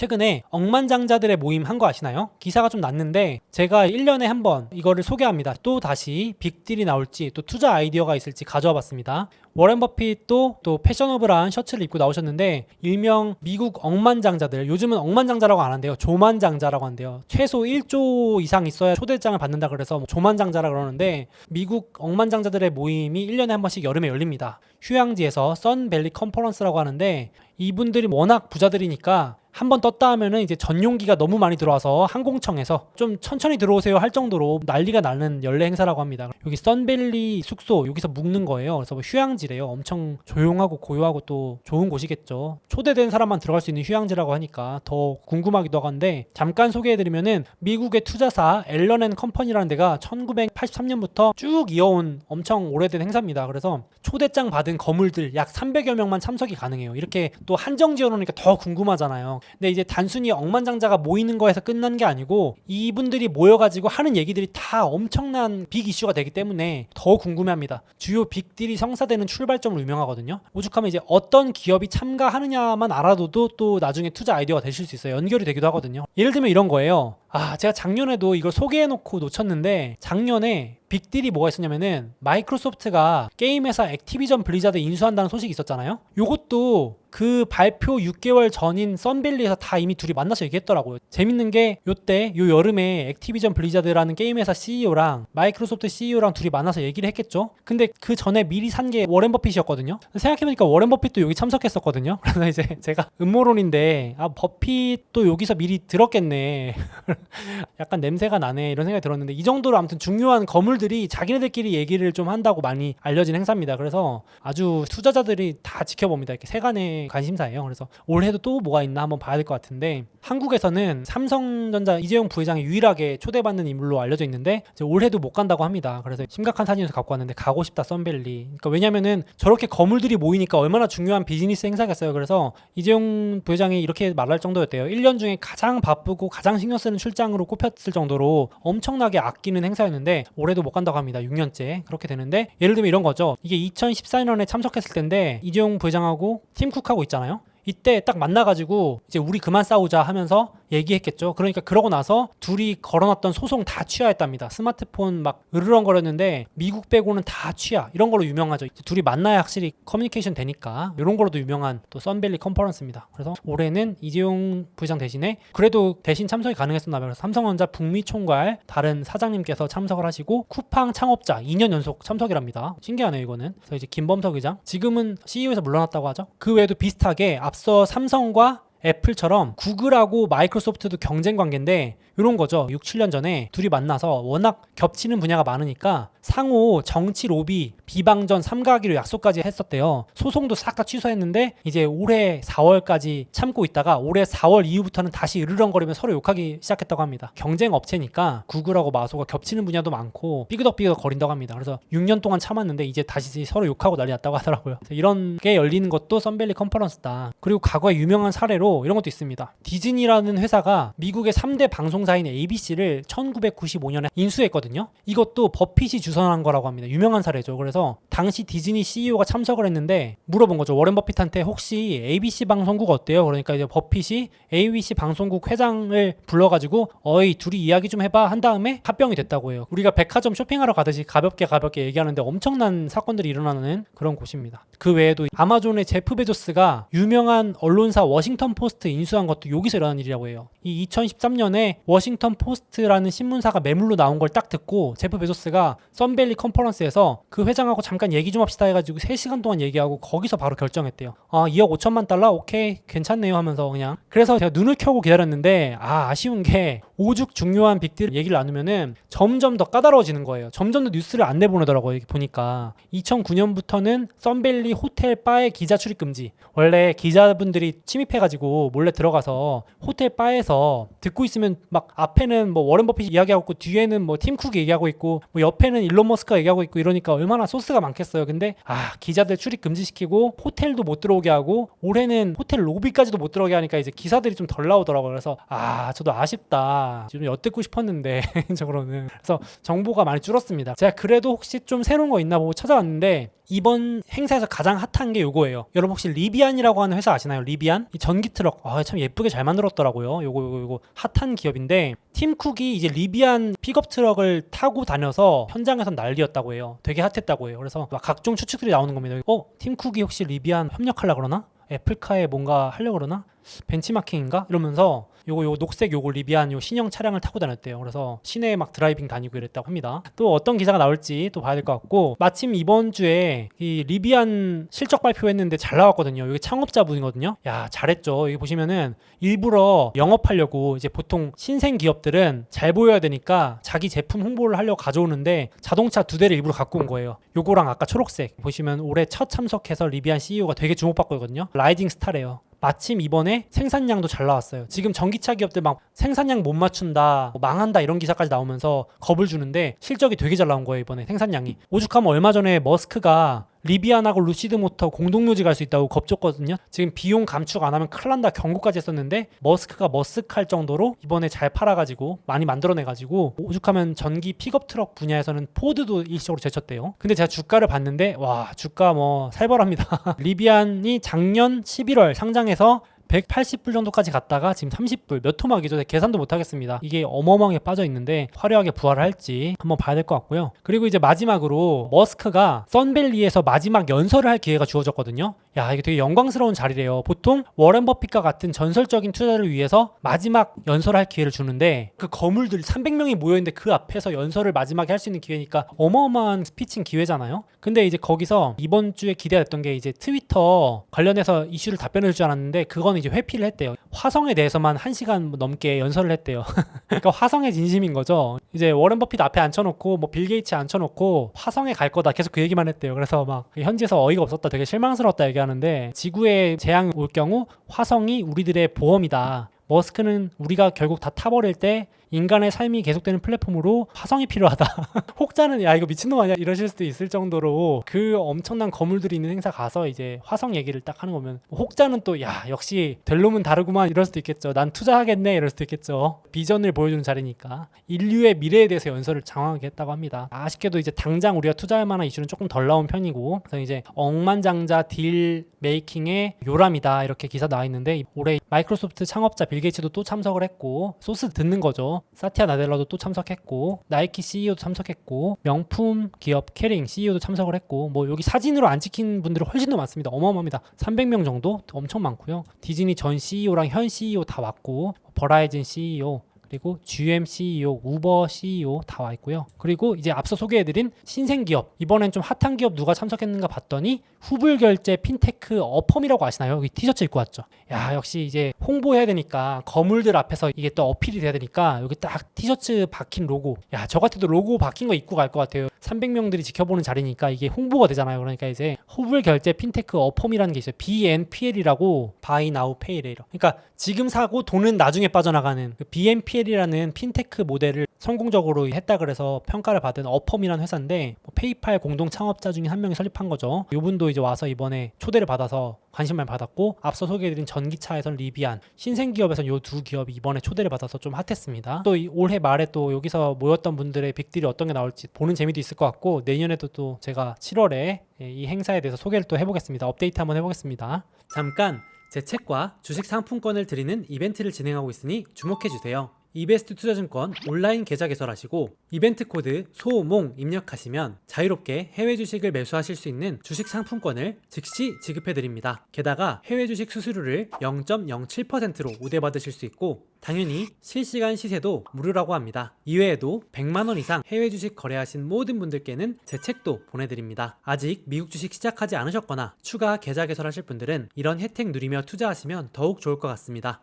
최근에 억만장자들의 모임 한 거 아시나요? 기사가 좀 났는데 제가 1년에 한 번 이거를 소개합니다. 또 다시 빅딜이 나올지 또 투자 아이디어가 있을지 가져와 봤습니다. 워렌 버핏도 또 패셔너블한 셔츠를 입고 나오셨는데 일명 미국 억만장자들, 요즘은 억만장자라고 안 한대요. 조만장자라고 한대요. 최소 1조 이상 있어야 초대장을 받는다 그래서 조만장자라 그러는데 미국 억만장자들의 모임이 1년에 한 번씩 여름에 열립니다. 휴양지에서 선밸리 컨퍼런스라고 하는데 이분들이 워낙 부자들이니까 한 번 떴다 하면은 이제 전용기가 너무 많이 들어와서 항공청에서 좀 천천히 들어오세요 할 정도로 난리가 나는 연례 행사라고 합니다. 여기 선밸리 숙소 여기서 묵는 거예요. 그래서 뭐 휴양지래요. 엄청 조용하고 고요하고 또 좋은 곳이겠죠. 초대된 사람만 들어갈 수 있는 휴양지라고 하니까 더 궁금하기도 하건데 잠깐 소개해드리면은 미국의 투자사 앨런 앤 컴퍼니라는 데가 1983년부터 쭉 이어온 엄청 오래된 행사입니다. 그래서 초대장 받은 거물들 약 300여 명만 참석이 가능해요. 이렇게 또 한정 지어놓으니까 더 궁금하잖아요. 근데 이제 단순히 억만장자가 모이는 거에서 끝난 게 아니고 이분들이 모여가지고 하는 얘기들이 다 엄청난 빅 이슈가 되기 때문에 더 궁금해합니다. 주요 빅딜이 성사되는 출발점으로 유명하거든요. 오죽하면 이제 어떤 기업이 참가하느냐만 알아둬도 또 나중에 투자 아이디어가 되실 수 있어요. 연결이 되기도 하거든요. 예를 들면 이런 거예요. 제가 작년에도 이걸 소개해놓고 놓쳤는데 작년에 빅딜이 뭐가 있었냐면은 마이크로소프트가 게임 회사 액티비전 블리자드 인수한다는 소식이 있었잖아요. 요것도 그 발표 6개월 전인 썬밸리에서 다 이미 둘이 만나서 얘기했더라고요. 재밌는 게 요때 요 여름에 액티비전 블리자드라는 게임 회사 CEO랑 마이크로소프트 CEO랑 둘이 만나서 얘기를 했겠죠. 근데 그 전에 미리 산 게 워렌 버핏이었거든요. 생각해보니까 워렌 버핏도 여기 참석했었거든요. 그래서 이제 제가 음모론인데 버핏도 여기서 미리 들었겠네. 약간 냄새가 나네 이런 생각이 들었는데 이 정도로 아무튼 중요한 거물들이 자기네들끼리 얘기를 좀 한다고 많이 알려진 행사입니다. 그래서 아주 투자자들이 다 지켜봅니다. 이렇게 세간의 관심사예요. 그래서 올해도 또 뭐가 있나 한번 봐야 될 것 같은데 한국에서는 삼성전자 이재용 부회장이 유일하게 초대받는 인물로 알려져 있는데 올해도 못 간다고 합니다. 그래서 심각한 사진에서 갖고 왔는데 가고 싶다 썬밸리. 그러니까 왜냐면은 저렇게 거물들이 모이니까 얼마나 중요한 비즈니스 행사겠어요. 그래서 이재용 부회장이 이렇게 말할 정도였대요. 1년 중에 가장 바쁘고 가장 신경 쓰는 출장으로 꼽혔을 정도로 엄청나게 아끼는 행사였는데 올해도 못 간다고 합니다. 6년째 그렇게 되는데 예를 들면 이런 거죠. 이게 2014년에 참석했을 텐데 이재용 부회장하고 팀 쿡하고 있잖아요. 이때 딱 만나가지고 이제 우리 그만 싸우자 하면서 얘기했겠죠. 그러니까 그러고 나서 둘이 걸어놨던 소송 다 취하했답니다. 스마트폰 막 으르렁거렸는데 미국 빼고는 다 취하. 이런 걸로 유명하죠. 둘이 만나야 확실히 커뮤니케이션 되니까 이런 걸로도 유명한 또 썬밸리 컨퍼런스입니다. 그래서 올해는 이재용 부회장 대신에 그래도 대신 참석이 가능했었나 봐요. 삼성전자 북미 총괄 다른 사장님께서 참석을 하시고 쿠팡 창업자 2년 연속 참석이랍니다. 신기하네요 이거는. 그래서 이제 김범석 의장 지금은 CEO에서 물러났다고 하죠. 그 외에도 비슷하게 앞서 삼성과 애플처럼 구글하고 마이크로소프트도 경쟁 관계인데 이런 거죠. 6, 7년 전에 둘이 만나서 워낙 겹치는 분야가 많으니까 상호 정치 로비 비방전 삼가하기로 약속까지 했었대요. 소송도 싹 다 취소했는데 이제 올해 4월까지 참고 있다가 올해 4월 이후부터는 다시 으르렁거리면 서로 욕하기 시작했다고 합니다. 경쟁 업체니까 구글하고 마소가 겹치는 분야도 많고 삐그덕삐그덕 거린다고 합니다. 그래서 6년 동안 참았는데 이제 다시 서로 욕하고 난리 났다고 하더라고요. 이런 게 열리는 것도 썬밸리 컨퍼런스다. 그리고 과거에 유명한 사례로 이런 것도 있습니다. 디즈니라는 회사가 미국의 3대 방송사인 ABC를 1995년에 인수했거든요. 이것도 버핏이 주선한 거라고 합니다. 유명한 사례죠. 그래서 당시 디즈니 CEO가 참석을 했는데 물어본 거죠. 워렌 버핏한테 혹시 ABC 방송국 어때요? 그러니까 이제 버핏이 ABC 방송국 회장을 불러가지고 어이 둘이 이야기 좀 해봐 한 다음에 합병이 됐다고 해요. 우리가 백화점 쇼핑하러 가듯이 가볍게 얘기하는데 엄청난 사건들이 일어나는 그런 곳입니다. 그 외에도 아마존의 제프 베조스가 유명한 언론사 워싱턴 포스트 인수한 것도 여기서 일어난 일이라고 해요. 이 2013년에 워싱턴 포스트라는 신문사가 매물로 나온 걸 딱 듣고 제프 베조스가 썬밸리 컨퍼런스에서 그 회장하고 잠깐 얘기 좀 합시다 해가지고 3시간 동안 얘기하고 거기서 바로 결정했대요. 2억 5천만 달러? 오케이 괜찮네요 하면서 그냥. 그래서 제가 눈을 켜고 기다렸는데 아쉬운 게 오죽 중요한 빅딜 얘기를 나누면은 점점 더 까다로워지는 거예요. 점점 더 뉴스를 안 내보내더라고요. 보니까 2009년부터는 썬밸리 호텔 바의 기자 출입 금지. 원래 기자분들이 침입해가지고 몰래 들어가서 호텔 바에서 듣고 있으면 막 앞에는 뭐 워렌 버핏이 이야기하고 있고 뒤에는 뭐 팀 쿡이 얘기하고 있고 뭐 옆에는 일론 머스크가 얘기하고 있고 이러니까 얼마나 소스가 많겠어요. 근데 기자들 출입 금지시키고 호텔도 못 들어오게 하고 올해는 호텔 로비까지도 못 들어오게 하니까 이제 기사들이 좀 덜 나오더라고요. 그래서 저도 아쉽다. 좀 엿듣고 싶었는데 개인적으로는. 그래서 정보가 많이 줄었습니다. 제가 그래도 혹시 좀 새로운 거 있나 보고 찾아왔는데 이번 행사에서 가장 핫한 게 요거예요. 여러분 혹시 리비안이라고 하는 회사 아시나요? 리비안? 이 전기 트럭 참 예쁘게 잘 만들었더라고요. 요거 핫한 기업인데 팀 쿡이 이제 리비안 픽업 트럭을 타고 다녀서 현장에서 난리였다고 해요. 되게 핫했다고 해요. 그래서 막 각종 추측들이 나오는 겁니다. 팀 쿡이 혹시 리비안 협력하려고 그러나? 애플카에 뭔가 하려고 그러나? 벤치마킹인가? 이러면서 요거 녹색 요거 리비안 요 신형 차량을 타고 다녔대요. 그래서 시내에 막 드라이빙 다니고 이랬다고 합니다. 또 어떤 기사가 나올지 또 봐야 될 것 같고, 마침 이번 주에 이 리비안 실적 발표했는데 잘 나왔거든요. 여기 창업자분이거든요. 야, 잘했죠. 여기 보시면은 일부러 영업하려고 이제 보통 신생 기업들은 잘 보여야 되니까 자기 제품 홍보를 하려고 가져오는데 자동차 2대를 일부러 갖고 온 거예요. 요거랑 아까 초록색 보시면 올해 첫 참석해서 리비안 CEO가 되게 주목받고 있거든요. 라이징 스타래요. 마침 이번에 생산량도 잘 나왔어요. 지금 전기차 기업들 막 생산량 못 맞춘다, 망한다 이런 기사까지 나오면서 겁을 주는데 실적이 되게 잘 나온 거예요. 이번에 생산량이. 오죽하면 얼마 전에 머스크가 리비안하고 루시드 모터 공동묘지 갈 수 있다고 겁줬거든요. 지금 비용 감축 안 하면 큰일 난다 경고까지 했었는데 머스크가 머쓱할 정도로 이번에 잘 팔아가지고 많이 만들어내가지고 오죽하면 전기 픽업 트럭 분야에서는 포드도 일시적으로 제쳤대요. 근데 제가 주가를 봤는데 와, 주가 뭐 살벌합니다. 리비안이 작년 11월 상장해서 180불 정도까지 갔다가 지금 30불 몇 토막이죠. 계산도 못하겠습니다. 이게 어마어마하게 빠져 있는데 화려하게 부활할지 한번 봐야 될 것 같고요. 그리고 이제 마지막으로 머스크가 썬밸리에서 마지막 연설을 할 기회가 주어졌거든요. 야, 이게 되게 영광스러운 자리래요. 보통 워렌 버핏과 같은 전설적인 투자를 위해서 마지막 연설을 할 기회를 주는데 그 거물들 300명이 모여있는데 그 앞에서 연설을 마지막에 할 수 있는 기회니까 어마어마한 스피칭 기회잖아요. 근데 이제 거기서 이번 주에 기대됐던 게 이제 트위터 관련해서 이슈를 답변해 줄 줄 알았는데 그건 이제 회피를 했대요. 화성에 대해서만 1시간 넘게 연설을 했대요. 그러니까 화성의 진심인 거죠. 이제 워렌 버핏 앞에 앉혀놓고 뭐 빌 게이츠 앉혀놓고 화성에 갈 거다 계속 그 얘기만 했대요. 그래서 막 현지에서 어이가 없었다, 되게 실망스러웠다 얘기하는데, 지구에 재앙이 올 경우 화성이 우리들의 보험이다. 머스크는 우리가 결국 다 타버릴 때 인간의 삶이 계속되는 플랫폼으로 화성이 필요하다. 혹자는 야 이거 미친놈 아니야 이러실 수도 있을 정도로 그 엄청난 거물들이 있는 행사 가서 이제 화성 얘기를 딱 하는 거면, 혹자는 또 야 역시 될 놈은 다르구만 이럴 수도 있겠죠. 난 투자하겠네 이럴 수도 있겠죠. 비전을 보여주는 자리니까. 인류의 미래에 대해서 연설을 장황하게 했다고 합니다. 아쉽게도 이제 당장 우리가 투자할 만한 이슈는 조금 덜 나온 편이고, 그래서 이제 억만장자 딜 메이킹의 요람이다 이렇게 기사 나와 있는데, 올해 마이크로소프트 창업자 빌 게이츠도 또 참석을 했고, 소스 듣는 거죠. 사티아 나델라도 또 참석했고, 나이키 CEO도 참석했고, 명품 기업 캐링 CEO도 참석을 했고, 뭐 여기 사진으로 안 찍힌 분들이 훨씬 더 많습니다. 어마어마합니다. 300명 정도 엄청 많고요. 디즈니 전 CEO랑 현 CEO 다 왔고, 버라이즌 CEO, 그리고 GM CEO, 우버 CEO 다 와 있고요. 그리고 이제 앞서 소개해드린 신생 기업, 이번엔 좀 핫한 기업 누가 참석했는가 봤더니 후불 결제 핀테크 어펌이라고 아시나요? 여기 티셔츠 입고 왔죠. 야, 역시 이제 홍보해야 되니까 거물들 앞에서 이게 또 어필이 돼야 되니까 여기 딱 티셔츠 박힌 로고, 야 저 같아도 로고 박힌 거 입고 갈 것 같아요. 300명들이 지켜보는 자리니까 이게 홍보가 되잖아요. 그러니까 이제 후불 결제 핀테크 어펌이라는 게 있어요. BNPL이라고 Buy Now Pay Later. 그러니까 지금 사고 돈은 나중에 빠져나가는 그 BNPL이라는 핀테크 모델을 성공적으로 했다 그래서 평가를 받은 어펌이라는 회사인데, 페이팔 공동 창업자 중에 한 명이 설립한 거죠. 이분도 이제 와서 이번에 초대를 받아서 관심을 받았고, 앞서 소개해드린 전기차에선 리비안, 신생기업에선 이 두 기업이 이번에 초대를 받아서 좀 핫했습니다. 또 올해 말에 또 여기서 모였던 분들의 빅딜이 어떤 게 나올지 보는 재미도 있을 것 같고, 내년에도 또 제가 7월에 이 행사에 대해서 소개를 또 해보겠습니다. 업데이트 한번 해보겠습니다. 잠깐 제 책과 주식 상품권을 드리는 이벤트를 진행하고 있으니 주목해주세요. 이베스트 투자증권 온라인 계좌 개설하시고 이벤트 코드 소몽 입력하시면 자유롭게 해외 주식을 매수하실 수 있는 주식 상품권을 즉시 지급해드립니다. 게다가 해외 주식 수수료를 0.07%로 우대받으실 수 있고, 당연히 실시간 시세도 무료라고 합니다. 이외에도 100만원 이상 해외 주식 거래하신 모든 분들께는 제 책도 보내드립니다. 아직 미국 주식 시작하지 않으셨거나 추가 계좌 개설하실 분들은 이런 혜택 누리며 투자하시면 더욱 좋을 것 같습니다.